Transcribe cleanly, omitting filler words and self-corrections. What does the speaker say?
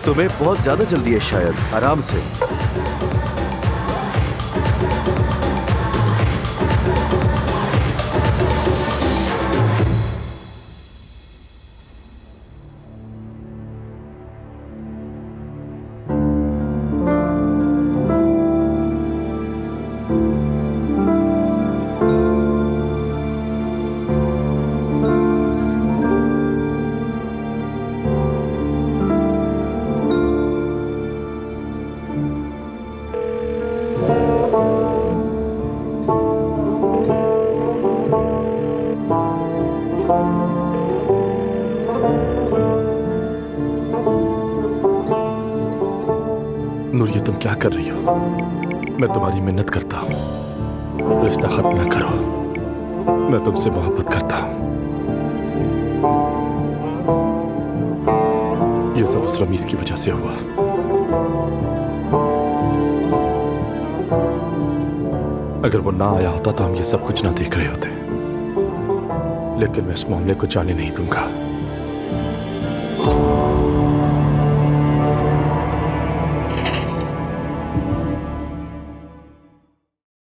तुम्हें बहुत ज्यादा जल्दी है शायद, आराम से। नूर, ये तुम क्या कर रही हो? मैं तुम्हारी मिन्नत करता हूँ, रिश्ता खत्म न करो। मैं तुमसे मोहब्बत करता हूँ। ये सब उस रमीज की वजह से हुआ। अगर वो ना आया होता तो हम ये सब कुछ ना देख रहे होते। लेकिन मैं इस मामले को जाने नहीं दूंगा।